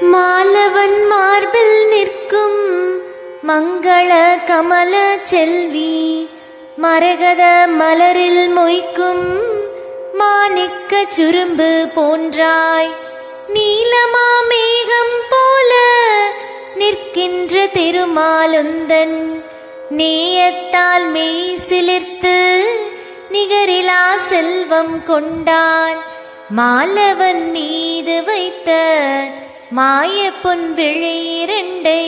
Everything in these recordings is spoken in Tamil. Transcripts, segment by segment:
மாலவன் மார்பில் நிற்கும் மங்கள கமல செல்வி, மரகத மலரில் மொய்க்கும் மாணிக்க சுரும்பு போன்றாய். நீலமா மேகம் போல நிற்கின்ற திருமாலுந்தன், நேயத்தால் மெய் சிலிர்த்து நிகரிலா செல்வம் கொண்டான். மாலவன் மீது வைத்த மாய பொன் விழி இரண்டை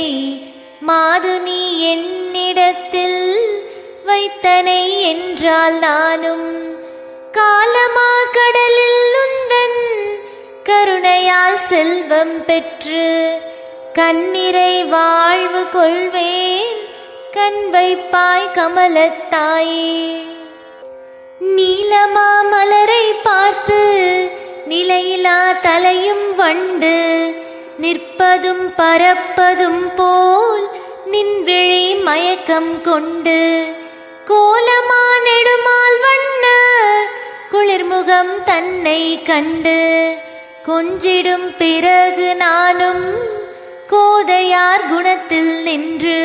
மாது நீ என்னிடத்தில் வைத்தனை என்றால் நானும் காலமா கடலில் உந்தன் கருணையால் செல்வம் பெற்று கண்ணிறை வாழ்வு கொள்வேன். கண் வைப்பாய் கமலத்தாயே. நீலமா மலரை பார்த்து நிலையிலா தலையும் வண்டு, நிற்பதும் பறப்பதும் போல் நின்விழி மயக்கம் கொண்டு, கோலமா நெடுமால் வண்ண குளிர்முகம் தன்னை கண்டு கொஞ்சிடும் பிறகு நானும் கோதையார் குணத்தில் நின்று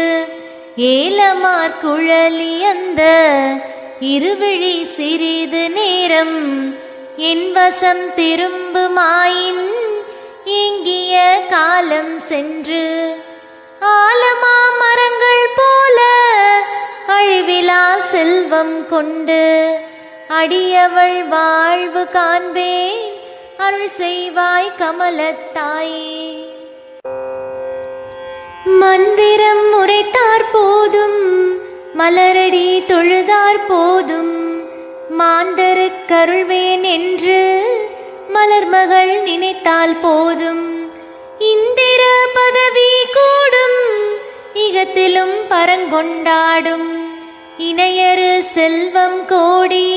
ஏலமார் குழலி அந்த இருவிழி சிறிது நேரம் என் வசம் திரும்புமாயின் ஏங்கிய காலம் சென்று ஆலமா மரங்கள் போல அழிவிலா செல்வம் கொண்டு அடியவள் வாழ்வு காண்பேன். அருள் செய்வாய் கமலத்தாயே. மந்திரம் உரைத்தார் போதும் மலரடி தொழுதார் போதும் மாந்தருக்கருள்வேன் என்று மலர்மகள் நினைத்தால் போதும். இந்திர பதவி கூடும் இகத்திலும் பரங்கொண்டாடும், இணையரு செல்வம் கோடி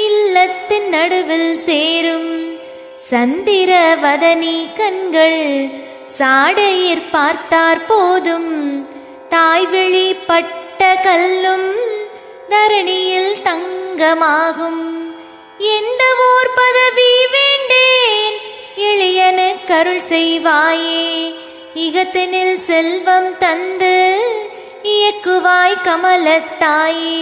இல்லத்தின் நடுவில் சேரும். சந்திர வதனி கண்கள் சாடையிற் பார்த்தார் போதும் தாய்விழி பட்ட கல்லும் தரணியில் தங்கமாகும். எந்த ஓர் பதவி வேண்டேன் எளியனு கருள் செய்வாயே. இகத்தினில் செல்வம் தந்து இயக்குவாய் கமலத்தாயே.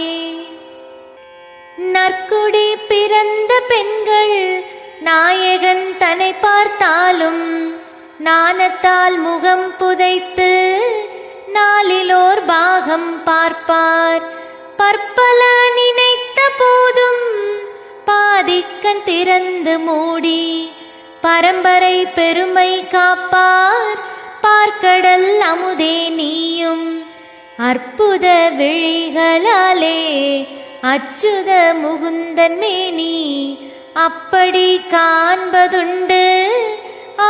நற்குடி பிறந்த பெண்கள் நாயகன் தன்னை பார்த்தாலும் நாணத்தால் முகம் புதைத்து நாளிலோர் பாகம் பார்ப்பார். பற்பல நினைத்த போதும் பாதிக்கண் திறந்து மூடி பரம்பரை பெருமை காப்பார். பார்க்கடல் அமுதே நீயும் அற்புத விழிகளாலே அச்சுத முகுந்தன் மேனி அப்படி காண்பதுண்டு,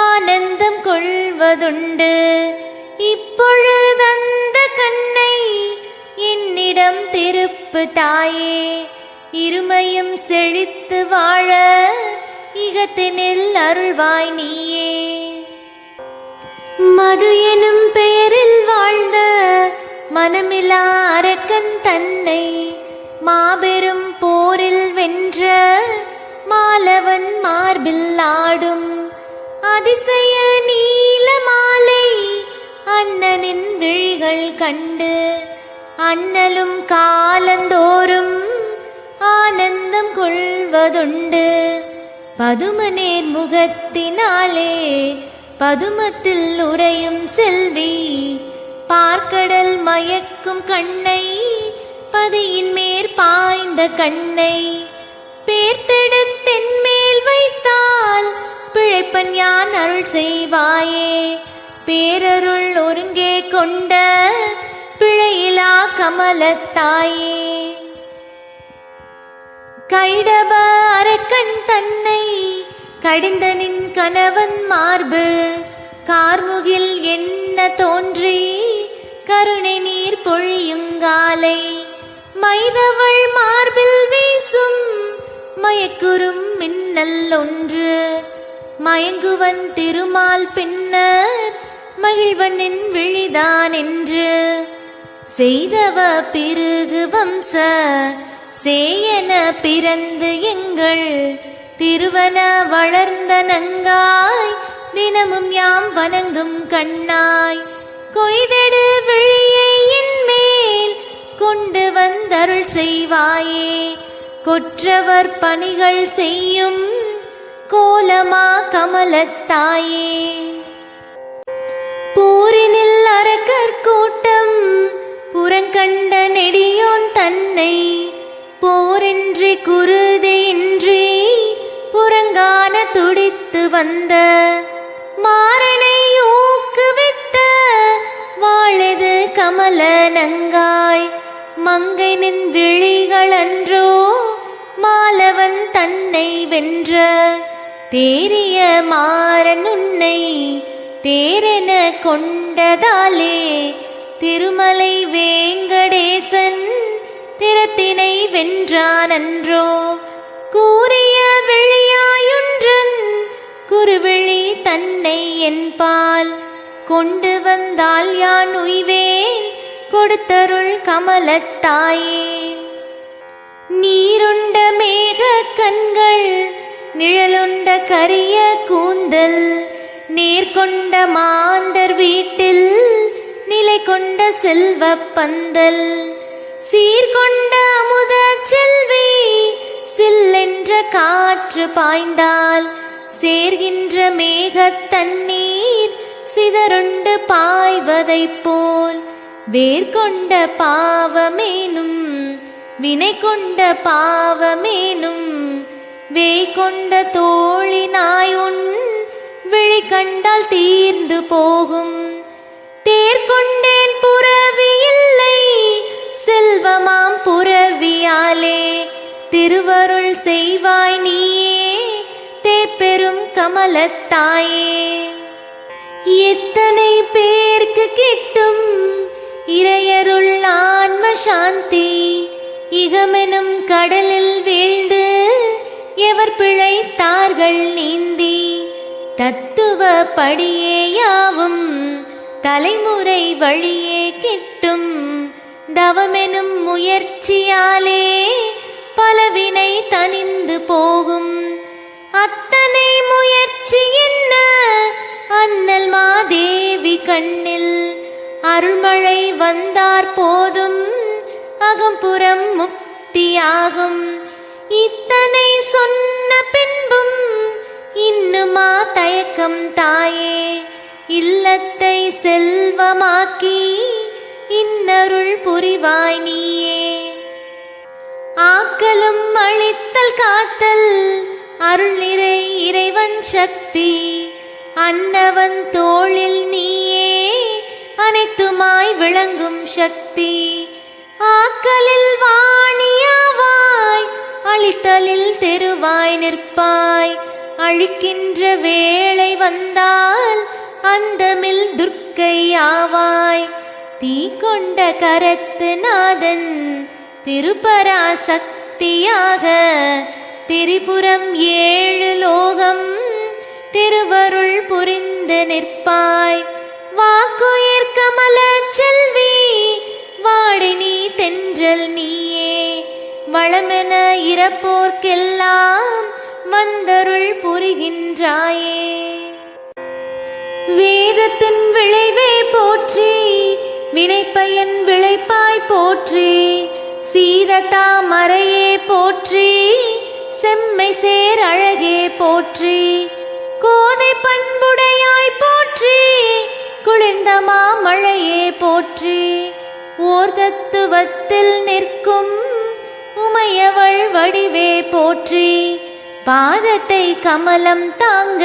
ஆனந்தம் கொள்வதுண்டு. இப்பொழுதந்த கண்ணை என்னிடம் திருப்பு தாயே. இருமையும் செழித்து வாழ இகத்தினில் அருள்வாய் நீயே. மது எனும் பெயரில் வாழ்ந்த மனமிலா அரக்கன் தன்னை மாபெரும் போரில் வென்ற மாலவன் மார்பில் ஆடும் அதிசய நீல மாலை அண்ணனின் விழிகள் கண்டு அண்ணலும் காலந்தோறும் ஆனந்தம் கொள்வதுண்டு. பதுமநேர் முகத்தினாலே பதுமத்தில் உறையும் செல்வி, பார்க்கடல் மயக்கும் கண்ணை பதியின் மேற் பாய்ந்த கண்ணை பேர்த்தெடுத்தென் மேல் வைத்தால் பிழைப்பன் யான் அருள் செய்வாயே. பேரருள் ஒருங்கே கொண்ட பிழையிலா கமலத்தாயே. கைடப அரக்கன் தன்னை கடிந்தனின் கணவன் மார்பு கார்முகில் என்ன தோன்றி கருணை நீர் பொழியுங்காலை மைதவள் மார்பில் வீசும் மயக்குறும் மின்னல் ஒன்று மயங்குவன் திருமால் பின்னர் மகிழ்வனின் விழிதான் என்று செய்தவ பிறகு வம்ச சேயன பிறந்து எங்கள் திருவன வளர்ந்த நங்காய் தினமும் யாம் வணங்கும் கண்ணாய் கொய்தெடு விழியை என் மேல் கொண்டு வந்தருள் செய்வாயே. கொற்றவர் பணிகள் செய்யும் கோலமா கமலத்தாயே. போரினில் அரக்கர் கூட்டம் புறங்கண்ட நெடியோன் தன்னை போரின்றி குருதையின்றி புறங்கான துடித்து வந்த மாறனை ஊக்குவித்த வாழது கமல நங்காய். மங்கை நின் விழிகளன்றோ மாலவன் தன்னை வென்ற தேறிய மாறன் உன்னை தேரென கொண்டதாலே திருமலை வேங்கடேசன் திறத்தினை வென்றானன்றோ. கூறிய விழியாயுன்றன் குருவிழி தன்னை என்பால் கொண்டு வந்தால் யான் உய்வேன் கொடுத்தருள் கமலத்தாயே. நீருண்ட மேக கண்கள் நிழலுண்ட கரிய கூந்தல் நேர்கொண்ட மாந்தர் வீட்டில் நிலை கொண்ட செல்வ பந்தல் சீர்கொண்ட அமுத செல்வி சில்லென்ற காற்று பாய்ந்தால் சேர்கின்ற மேகத் தண்ணீர் சிதறுண்டு பாய்வதைப் போல் வேர்கொண்ட பாவமேனும் வினை கொண்ட பாவமேனும் வேய்கொண்ட தோழினாயுன் விழி கண்டால் தீர்ந்து போகும். தேர்கொண்டேன் புறவி இல்லை செல்வமாம் புறவியாலே திருவருள் செய்வாய் நீயே தேப்பெரும் கமலத்தாயே. எத்தனை பேர்க்கு கிட்டும் இறையருள் ஆன்ம சாந்தி இகமெனும் கடலில் வீழ்ந்து எவர் பிழைத்தார்கள் நீந்தி தத்துவ படியேயாவும் தலைமுறை வழியே கிட்டும் தவமெனும் முயற்சியாலே பலவினை தனிந்து போகும். அத்தனை முயற்சி என்ன அண்ணல் மாதேவி கண்ணில் அருள்மழை வந்தார் போதும் அகம்புறம் முக்தியாகும். இத்தனை சொன்ன பின்பும் இன்னுமா தயக்கம் தாயே இல்லத்தை செல்வமாக்கி இன்னருள் புரிவாய் நீயே. ஆக்கலும் அழித்தல் காத்தல் அருள் நிறை இறைவன் சக்தி அன்னவன் தோளில் நீயே அனைத்துமாய் விளங்கும் சக்தி. ஆக்கலில் வாணியாவாய் அழித்தலில் தெருவாய் நிற்பாய் அழிக்கின்ற வேளை வந்தால் அந்தமில் துர்க்கையாவாய். தீ கொண்ட கரத்து நாதன் திருப்பராசக்தியாக திரிபுரம் 7 லோகம் திருவருள் புரிந்து நிற்பாய். வாக்குயிர் கமல செல்வி வாடினி தென்றல் நீயே வளமென இறப்போர்க்கெல்லாம் வந்தருள் புரிகின்றாயே. வேதத்தின் விளைவே போற்றி வினைப்பயன் விளைப்பாய் போற்றி சீதத்தா மறையே போற்றி செம்மை சேர் அழகே போற்றி கோதை பண்புடையாய் போற்றி குளிர்ந்த மாமழையே போற்றி ஓர் தத்துவத்தில் நிற்கும் உமையவள் வடிவே போற்றி பாதத்தை கமலம் தாங்க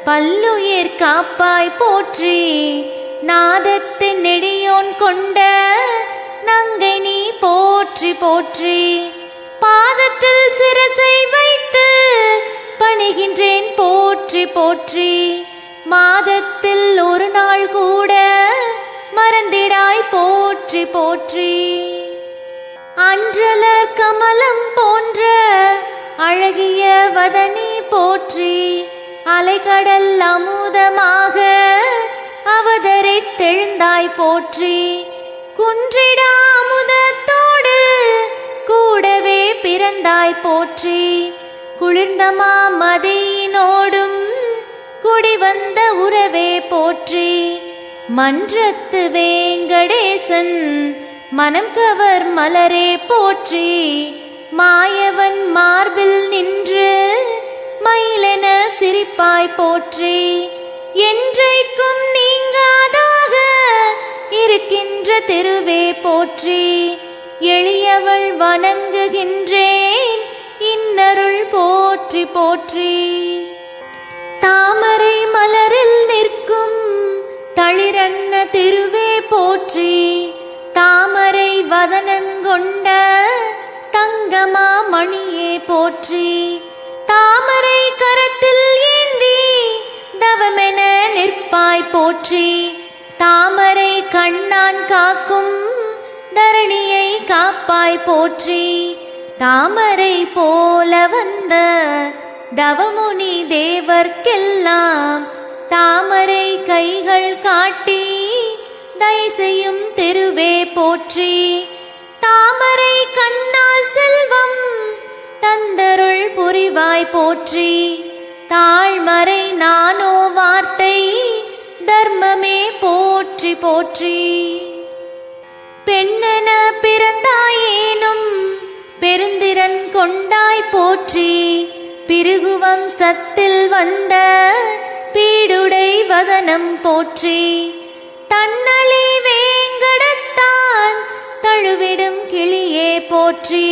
பல்லுயிர் காப்பாய் போற்றி நாதத்தின் நெடியோன் கொண்ட நங்கை நீ போற்றி போற்றி பாதத்தில் சிரசை வைத்து பணிகின்றேன் போற்றி போற்றி மாதத்தில் ஒரு நாள் கூட மறந்திடாய் போற்றி போற்றி. அன்றலர் கமலம் போன்ற அழகிய வதனி போற்றி அலைகடல் அமுதமாக அவதரித்தெழுந்தாய் போற்றி குன்றிடா அமுதத்தோடு கூடவே பிறந்தாய் போற்றி குளிர்ந்த மாமதியினோடும் ஓடி வந்த உறவே போற்றி. மன்றத்து வேங்கடேசன் மனம் கவர் மலரே போற்றி. மாயவன் மார்பில் நின்று மயிலென சிரிப்பாய் போற்றி. என்றைக்கும் நீங்காதாக இருக்கின்ற திருவே போற்றி. எளியவள் வணங்குகின்றேன் இன்னருள் போற்றி போற்றி. தாமரை மலரில் நிற்கும் தளிரன்ன திருவே போற்றி. தாமரை வதனங்கொண்ட தங்கமா மணியே போற்றி. தாமரை கரத்தில் ஏந்தி தவமென நிற்பாய் போற்றி. தாமரை கண்ணான் காக்கும் தரணியை காப்பாய் போற்றி. தாமரை போல வந்த தவமுனி தேவர்க்கெல்லாம் தாமரை கைகள் காட்டி தயசெய்யும் திருவே போற்றி. தாமரை கண்ணால் செல்வம் தந்தருள் புரிவாய் போற்றி. தாழ்மறை நானோ வார்த்தை தர்மமே போற்றி போற்றி. பெண்ணென பிறந்தாயேனும் பெருந்திறன் கொண்டாய் போற்றி. பிருகுவம் சத்தில் வந்த பீடுடை வதனம் போற்றி. தன்னழி வேங்கடத்தான் தழுவிடும் கிளியே போற்றி.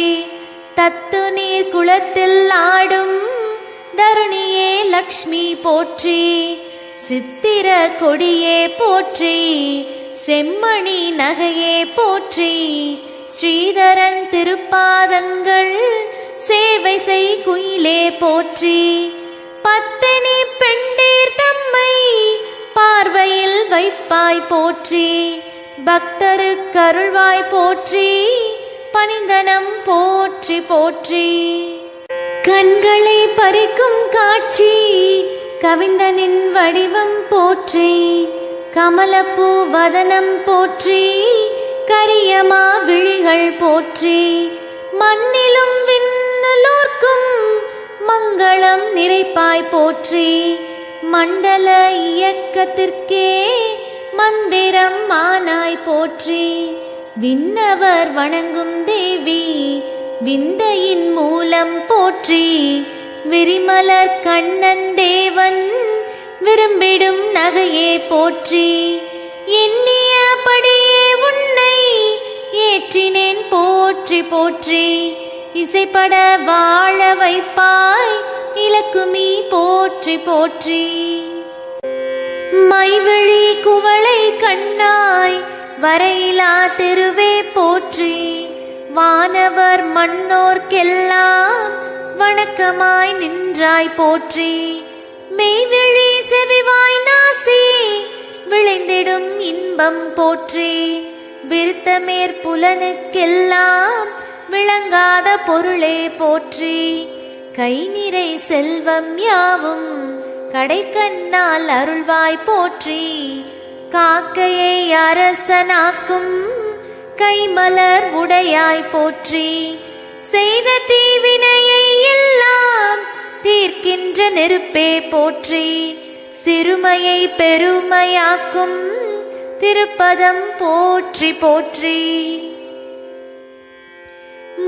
தத்து நீர் குளத்தில் ஆடும் தருணியே லக்ஷ்மி போற்றி. சித்திர கொடியே போற்றி. செம்மணி நகையே போற்றி. ஸ்ரீதரன் திருப்பாதங்கள் சேவை செய் குயிலே போற்றி. பத்தினி பெண்டீர் தம்மை பார்வையில் வைப்பாய் போற்றி. பக்தருக்கருள்வாய் போற்றி. பணிந்தனம் போற்றி போற்றி. கண்களை பறிக்கும் காட்சி கவிந்தனின் வடிவம் போற்றி. கமலப்பூ வதனம் போற்றி. கரியமா விழிகள் போற்றி. மண்ணிலும் விண்ணலோர்க்கும் மங்களம் நிறைப்பாய் போற்றி. மண்டல இயக்கத்திற்கே மந்திரம் மானாய் போற்றி. விண்ணவர் வணங்கும் தேவி விந்தையின் மூலம் போற்றி. விரிமலர் கண்ணன் தேவன் விரும்பிடும் நகையே போற்றி. எண்ணியபடியே உன்னை ஏற்றினேன் போற்றி போற்றி. இசைப்பட வாழ வைப்பாய் இலக்குமி போற்றி போற்றி. மைவிழி குவளை கண்ணாய் வரையிலா திருவே போற்றி. வானவர் மன்னோர்க்கெல்லாம் வணக்கமாய் நின்றாய் போற்றி. மெய்விழி செவிவாய் நாசி விளைந்திடும் இன்பம் போற்றி. விருத்தமேற் புலனுக்கெல்லாம் விளங்காத பொருளே போற்றி. கை நிறை செல்வம் யாவும் கடைக்கண்ணால் அருள்வாய் போற்றி. காக்கையை அரசனாக்கும் கைமலர் உடையாய் போற்றி. செய்த தீவினையை எல்லாம் தீர்க்கின்ற நெருப்பே போற்றி. சிறுமையை பெருமையாக்கும் திருப்பதம் போற்றி போற்றி.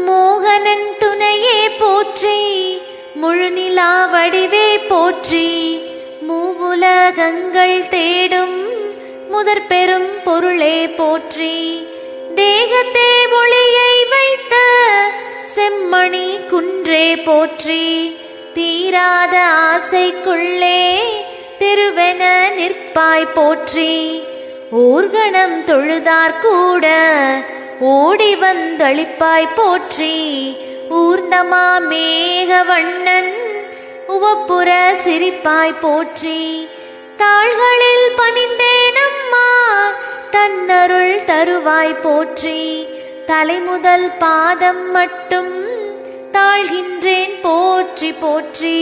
மோகனன் துணையே போற்றி. முழுநிலா வடிவே போற்றி. மூவுலகங்கள் தேடும் முதற் பெரும் பொருளே போற்றி. தேகத்தே ஒளியை வைத்த செம்மணி குன்றே போற்றி. தீராத ஆசைக்குள்ளே திருவென நிற்பாய் போற்றி. ஊர்கணம் தொழுதார் கூட ஓடி வந்தளிப்பாய் போற்றி. ஊர்ந்தமா மேகவண்ணன் உவப்புற சிரிப்பாய் போற்றி. தாள்களில் பணிந்தேனம்மா தன்னருள் தருவாய் போற்றி. தலைமுதல் பாதம் மட்டும் தாழ்கின்றேன் போற்றி போற்றி.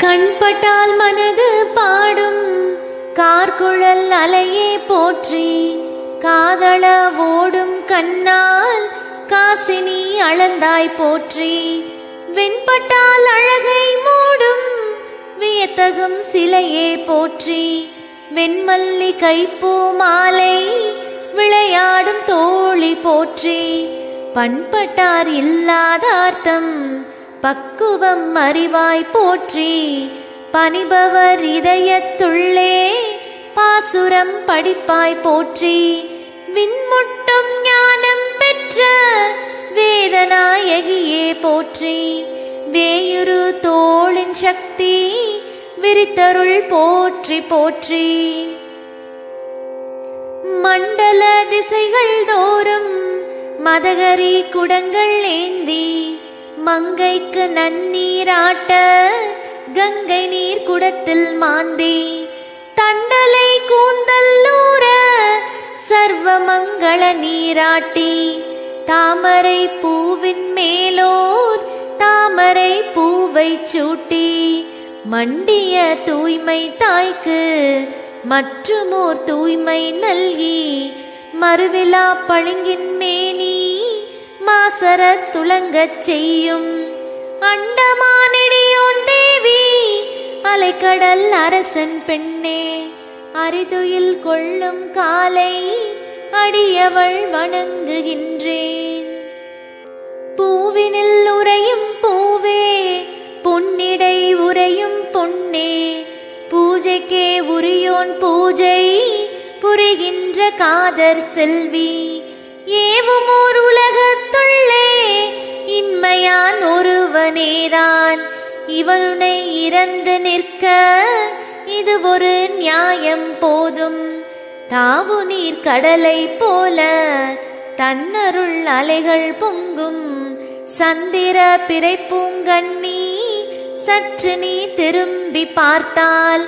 கண்பட்டால் மனது பாடும் கார்குழல் அலையே போற்றி. காதள ஓடும் கண்ணால் காசினி அளந்தாய் போற்றி. வெண்பட்டால் அழகை மூடும் வியத்தகும் சிலையே போற்றி. வெண்மல்லி கைப்பூ மாலை விளையாடும் தோழி போற்றி. பண்பட்டார் இல்லாதார்த்தம் பக்குவம் அறிவாய் போற்றி. பணிபவர் இதயத்துள்ளே பாசுரம் படிப்பாய் போற்றி. விண்முட்டும் ஞானம் பெற்ற வேதநாயகியே போற்றி. வேயுரு தோளின் சக்தி விரித்தருள் போற்றி போற்றி. மண்டல திசைகள் தோறும் மதகரி குடங்கள் ஏந்தி மங்கைக்கு நன்னீராட்ட கங்கை நீர் குடத்தில் மாந்தி தண்டலை கூந்தல்லூர சர்வ மங்கள நீராட்டி தாமரை பூவின் மேலோர் தாமரை பூவை சூட்டி மண்டிய தூய்மை தாய்க்கு மற்றுமோர் தூய்மை நல்கி மறுவிழா பளிங்கின் மேனி மாசர துளங்கச் செய்யும் அண்டமானெடியோன் தேவி அலைக்கடல் அரசன் பெண்ணே அரிதுயில் கொள்ளும் காலை அடியவள் வணங்குகின்றேன். பூவினில் உறையும் பூவே பொன்னிடை உறையும் பொன்னே பூஜைக்கே உரியோன் பூஜை புரிகின்ற காதர் செல்வி ஏவுமோர் உலகத்துள்ளே இன்மையான் ஒருவனேதான் இவனுனை இறந்து நிற்க இது ஒரு நியாயம் போதும். தாவு நீர் கடலை போல தன்னருள் அலைகள் பொங்கும் சந்திர பிறை பூங்கண்ணி சற்று நீ திரும்பி பார்த்தால்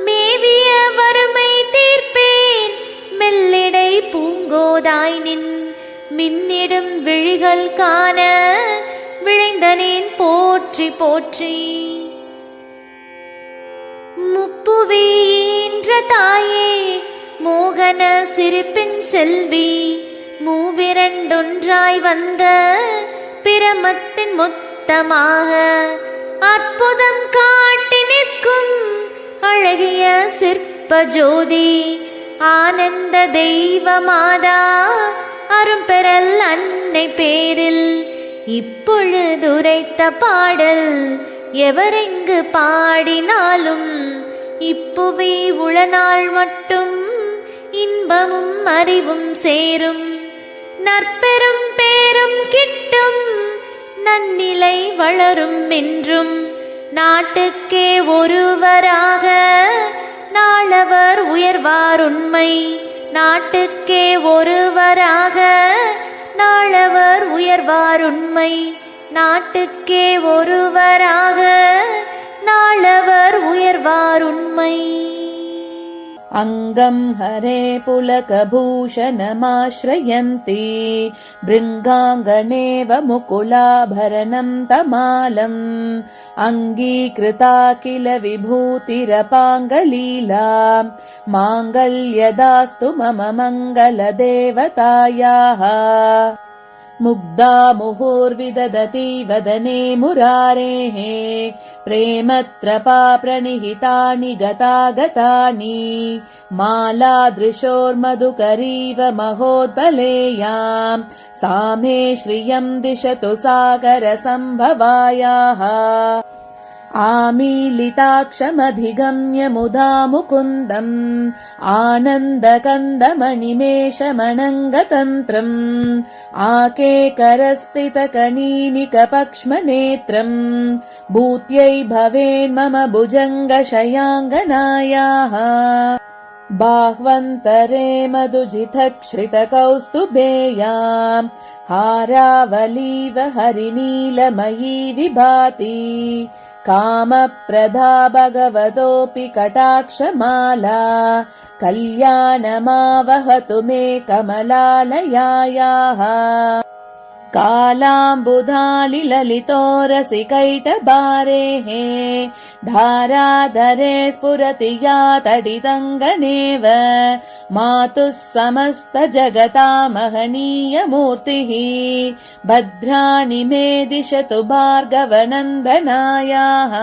மேவிய வறுமை தீர்ப்பேன் மெல்லிடை பூங்கோதாய் நின் மின்னிடும் விழிகள் காண விழைந்தனேன் போற்றி போற்றி. முப்புவீன்ற தாயே மோகன சிரிப்பின் செல்வி மூவிரண்டொன்றாய் வந்த பிரமத்தின் மொத்தமாக அற்புதம் காட்டி நிற்கும் அழகிய சிற்ப ஜோதி ஆனந்த தெய்வ மாதா அரும்பெறல் அன்னை பேரில் இப்பொழுதுரைத்த பாடல் எவரெங்கு பாடினாலும் இப்புவி உளநாள் மட்டும் இன்பமும் அறிவும் சேரும் நற்பெரும் பேரும் கிட்டும் நன்னிலை வளரும் என்றும் நாட்டுக்கே ஒருவராக நாளவர் உயர்வார் உண்மை நாட்டுக்கே ஒருவராக நாளவர் உயர்வார் உண்மை நாட்டுக்கே ஒருவராக நாளவர் உயர்வார் உண்மை. அங்கம் ஹரே புலகபூஷணமாஸ்ரயந்தி பிருங்காங்கணேவ முகுலாபரணம் தமாலம் அங்கீகிருதா கில விபூதிரபாங்கலீலா மாங்கல்யதாஸ்து மம மங்கள தேவதாயாः முக்தா முஹுர்விதததி வதனே முராரேः प्रेमत्रपा प्रणिहितानि गतागतानि मालादृशोर्मधुकरीव महोद्बलेयाम् सा मे श्रियम् दिशतु सागरसम्भवायाः आमीलिताक्षमधिगम्य मुदा मुकुन्दम् आनन्दकन्दमणिमेषमणङ्गतन्त्रम् आकेकरस्थितकनीनिकपक्ष्मनेत्रम् भूत्यै भवेन्मम भुजङ्गशयाङ्गनायाः बाह्वन्तरे मधुजितश्रितकौस्तुभेयाम् हारावलीव हरिनीलमयी विभाति कामप्रदा भगवतोऽपि कटाक्षमाला कल्याणमावहतु मे कमलालयायाः कालाम्बुधालिललितोरसिकैटभारेः धाराधरे स्फुरति या तडिदङ्गनेव मातुः समस्तजगतामहनीयमूर्तिः भद्राणि मे दिशतु भार्गवनन्दनायाः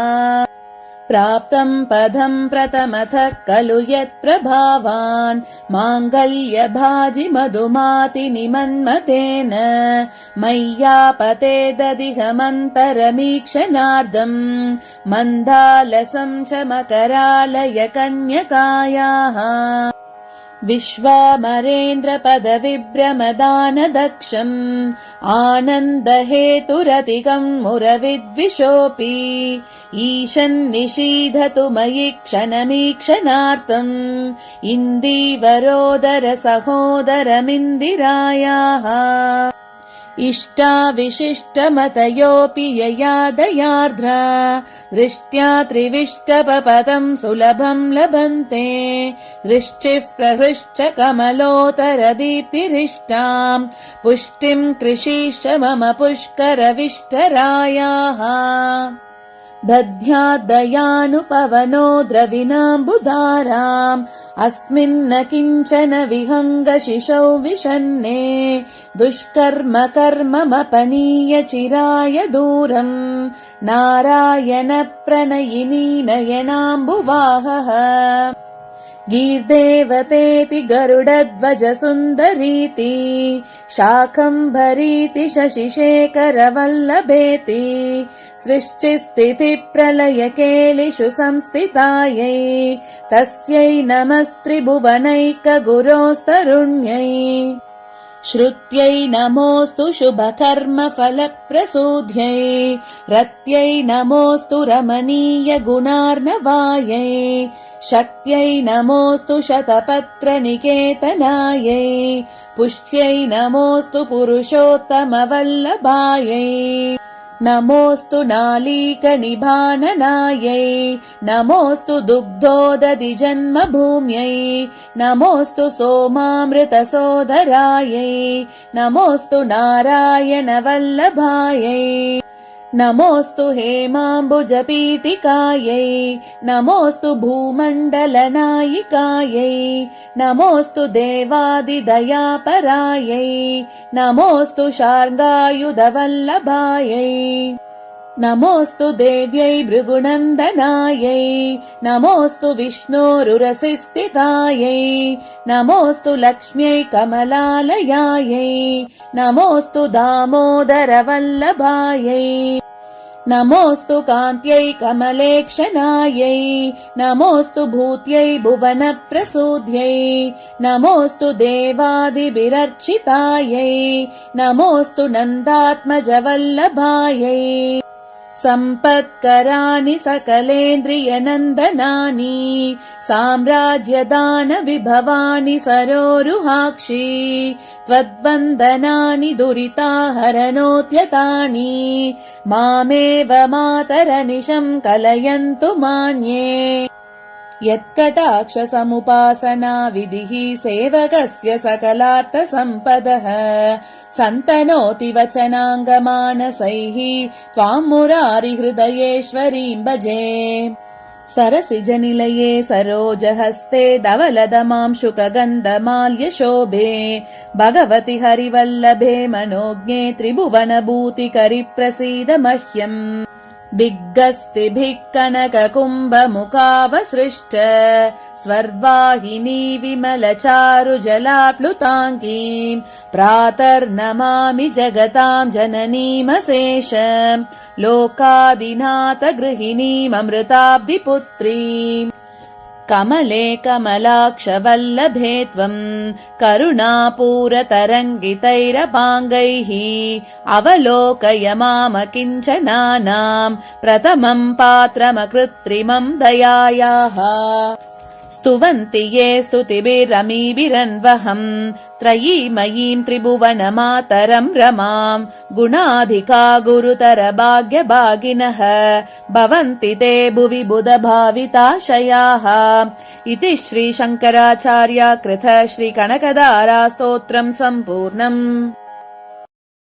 प्राप्तम् पदम् प्रथमतः खलु यत्प्रभावान् माङ्गल्यभाजि मधुमातिनिमन्मतेन मय्यापतेदधिगमन्तरमीक्षणार्धम् मन्दालसं च मकरालय कन्यकायाः विश्वामरेन्द्रपदविभ्रमदानदक्षम् आनन्दहेतुरतिकम् मुरविद्विषोऽपि ईशन्निषीधतु मयि क्षणमीक्षणार्थम् इन्दीवरोदर सहोदरमिन्दिरायाः इष्टाविशिष्टमतयोऽपि यया दयार्द्रा दृष्ट्या त्रिविष्टपपदम् सुलभम् लभन्ते दृष्टिः प्रहृष्ट कमलोत्तरदीप्तिरिष्टाम् पुष्टिम् कृषीश्च मम पुष्करविष्टरायाः दध्याद्दयानुपवनो द्रविणाम्बुधाराम् अस्मिन्न किञ्चन विहङ्गशिशौ विशन्ने दुष्कर्म कर्ममपनीय चिराय दूरम् नारायण प्रणयिनी नयनाम्बुवाहः गीर्देवतेति गरुडध्वज सुन्दरीति शाकम्भरीति शशिशेखरवल्लभेति सृष्टिस्थितिप्रलयकेलिषु संस्थितायै तस्यै नमस्त्रिभुवनैकगुरोस्तरुण्यै श्रुत्यै नमोऽस्तु शुभकर्मफलप्रसूध्यै रत्यै नमोऽस्तु रमणीयगुणार्णवायै शक्त्यै नमोऽस्तु शतपत्रनिकेतनायै पुष्ट्यै नमोऽस्तु पुरुषोत्तमवल्लभायै नमोऽस्तु नालीकनिभाननायै नमोऽस्तु दुग्धोदधिजन्मभूम्यै नमोऽस्तु सोमामृतसोदरायै नमोऽस्तु नारायणवल्लभायै नमोऽस्तु हेमाम्बुजपीठिकायै नमोऽस्तु भूमण्डलनायिकायै नमोऽस्तु देवादिदयापरायै नमोऽस्तु शार्ङ्गायुधवल्लभायै नमोऽस्तु देव्यै भृगुनन्दनायै नमोऽस्तु विष्णोरुरसिस्थितायै नमोऽस्तु लक्ष्म्यै कमलालयायै नमोऽस्तु दामोदरवल्लभायै नमोऽस्तु कान्त्यै कमलेक्षणायै नमोऽस्तु भूत्यै भुवनप्रसूध्यै नमोऽस्तु देवादिभिरर्चितायै नमोऽस्तु नन्दात्मजवल्लभायै सम्पत्कराणि सकलेन्द्रियनन्दनानि साम्राज्यदानविभवानि सरोरुहाक्षि त्वद्वन्दनानि दुरिताहरणोद्यतानि मामेव मातरनिशम् कलयन्तु मान्ये यत्कटाक्षसमुपासना विधिः सेवकस्य सकलार्थसम्पदः सन्तनोति वचनाङ्गमानसैः त्वाम् मुरारिहृदयेश्वरीम् भजे सरसिजनिलये सरोजहस्ते धवलदमां शुकगन्धमाल्यशोभे भगवति हरिवल्लभे मनोज्ञे त्रिभुवनभूतिकरि प्रसीद मह्यम् दिग्गस्तिभिः कनककुम्भमुखावसृष्ट स्वर्वाहिनी विमलचारुजलाप्लुताङ्गीम् प्रातर्नमामि जगतां जननीमशेष लोकादिनाथ गृहिणीममृताब्धिपुत्रीम् कमले कमलाक्षवल्लभे त्वम् करुणापूरतरङ्गितैरपाङ्गैः अवलोकय माम किञ्चनानाम् प्रथमम् पात्रमकृत्रिमम् दयायाः स्तुवन्ति ये स्तुतिभिरमीभिरन्वहम् त्रयीमयीम् त्रिभुवनमातरम् रमाम् गुणाधिका गुरुतर भाग्यभागिनः भवन्ति ते भुवि बुधभाविताशयाः इति श्री शङ्कराचार्य कृत श्री कनकदारा स्तोत्रम् सम्पूर्णम्।